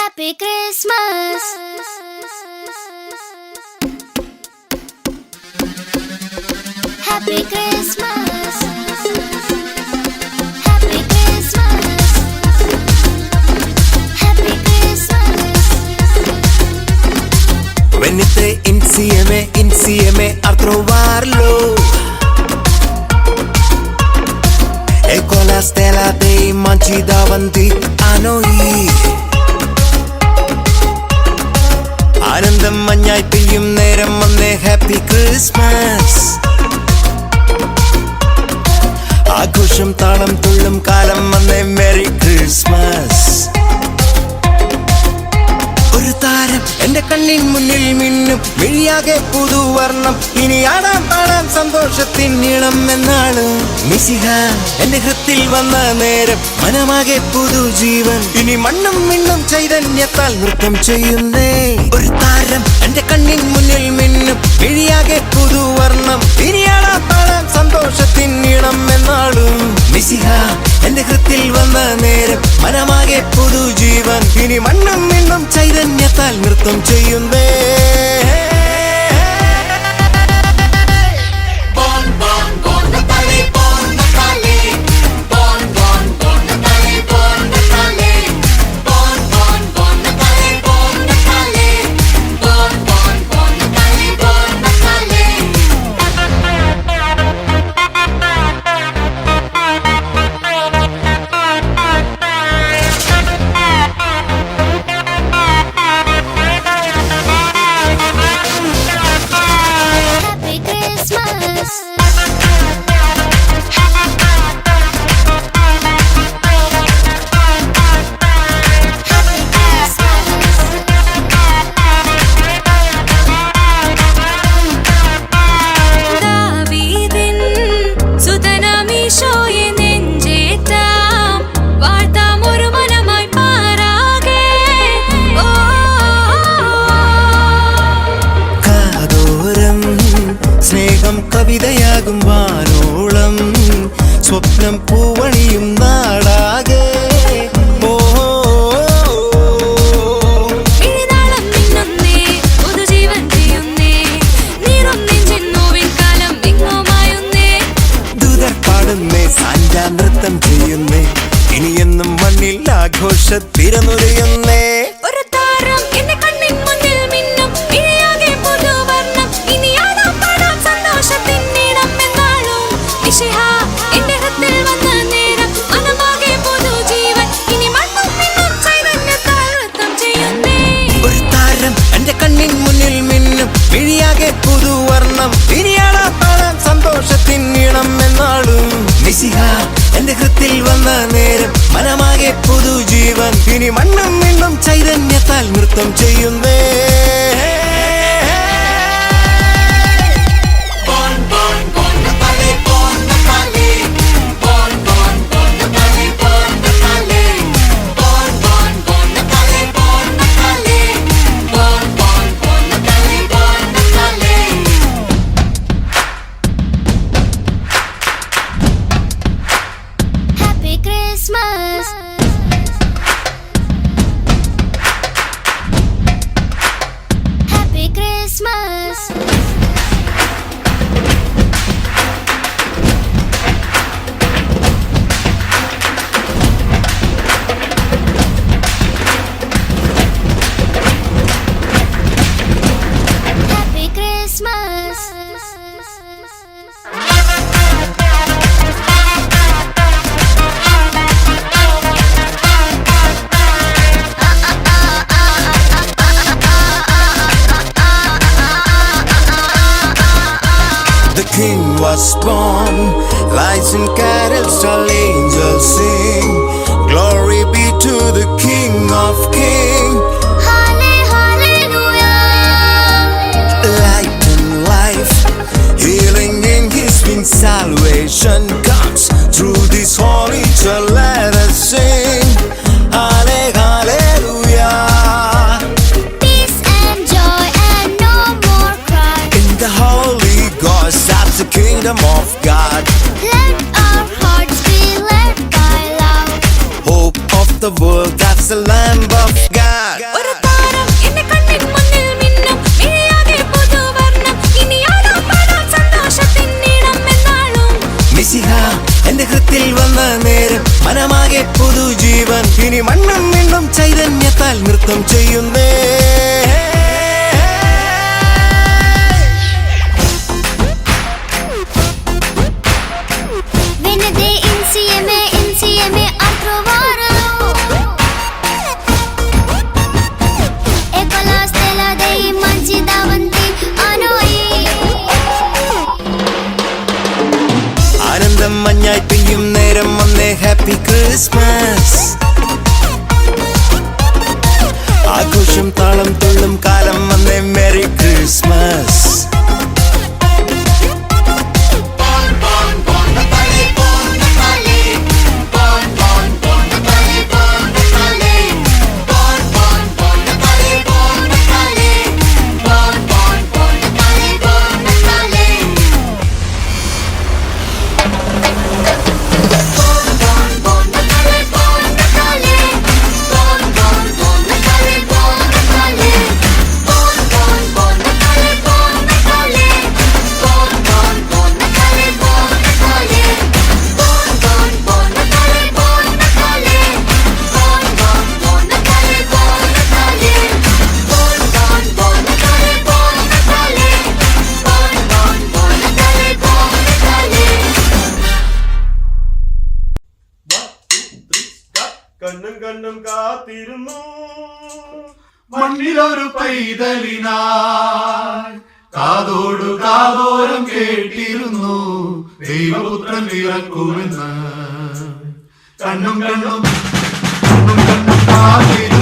Happy Christmas. Happy Christmas. Happy Christmas. Happy Christmas. Venite insieme a trovarlo. E con la stella dei mangi davanti a noi. ആനന്ദം മഞ്ഞായി പെയ്യും നേരം വന്നേ happy Christmas. ആഘോഷം താളം തുള്ളും കാലം വന്നേ മെറി ക്രിസ്മസ്. ഒരു താരം എന്റെ കണ്ണിൻ മുന്നിൽ മിന്നും മിഴിയാകെ പുതുവർണ്ണം. ഇനി ആടാം പാടാം സന്തോഷത്തിൻ നീളം എന്നാണ്. മിശിഹ എന്റെ ഹൃത്തിൽ വന്ന നേരം മനമാകെ പുതുജീവൻ. ഇനി മണ്ണും മിണ്ണും ചൈതന്യത്താൽ നൃത്തം ചെയ്യുന്നേ. ഒരു താരം എന്റെ കണ്ണിൻ മുന്നിൽ മിന്നും മിഴിയാകെ പുതുവർണ്ണം. ഇനി ആടാം പാടാം സന്തോഷത്തിൻ നീളം എന്നാണ്. മിശിഹ എന്റെ ഹൃത്തിൽ വന്ന നേരം മനമാകെ പുതുജീവൻ. ഇനി മണ്ണും മിണ്ണും ചൈതന്യത്താൽ നൃത്തം ചെയ്യുന്നേ. കവിതയാകും വാനോളം സ്വപ്നം പൂവണിയും നാടാകെ. ദൂതർ പാടുന്നേ സാന്റ നൃത്തം ചെയ്യുന്നേ. ഇനിയെന്നും മണ്ണിൽ ആഘോഷ തിരനുരയുന്നേ. ഒരു താരം എന്റെ കണ്ണിൻ മുന്നിൽ മിന്നും ഇഴയാകെ പുതുവർണ്ണം. ഇനി ആടാം പാടാം സന്തോഷത്തിൻ നീളം എന്നാളും. മിശിഹ എന്റെ ഹൃത്തിൽ വന്ന നേരം മനമാകെ പുതുജീവൻ. ഇനി മണ്ണും മിണ്ണും ചൈതന്യത്താൽ നൃത്തം ചെയ്യുന്നേ. ഒരു താരം എന്റെ കണ്ണിൻ മുന്നിൽ മിന്നും മിഴിയാകെ പുതുവർണ്ണം. ഇനി ആടാം പാടാം സന്തോഷത്തിൻ നീളം എന്നാളും. മിശിഹ എന്റെ ഹൃത്തിൽ വന്ന നേരം മനമാകെ പുതുജീവൻ. ഇനി മണ്ണും മിണ്ണും ചൈതന്യത്താൽ നൃത്തം ചെയ്യുന്നേ. Happy Christmas. the world, that's the Lamb of God. ഒരു താരം എന്റെ കണ്ണിൻ മുന്നിൽ മിന്നും മിഴിയാകെ പുതുവർണ്ണം ഇനി ആടാം പാടാം സന്തോഷത്തിൻ നീളം എന്നാളും മിശിഹ എന്റെ ഹൃത്തിൽ വന്ന നേരം മനമാകെ പുതുജീവൻ ഇനി മണ്ണും വീണ്ടും ചൈതന്യത്താൽ നൃത്തം ചെയ്യുന്നേ Venite insieme a trovarlo E con la stella dei mangi davanti a noi ആനന്ദം മഞ്ഞായി പെയ്യും നേരം വന്നേ ഹാപ്പി ക്രിസ്മസ് ആഘോഷം താളം തുള്ളും കാലം വന്നേ മെറി ക്രിസ്മസ് കണ്ണും കണ്ണും കാത്തിരുന്നു മണ്ണിലൊരു പൈതലിനായി കാതോടു കാതോരം കേട്ടിരുന്നു ദൈവപുത്രൻ പിറക്കുമെന്ന് കണ്ണും കണ്ണും കാത്തിരുന്നു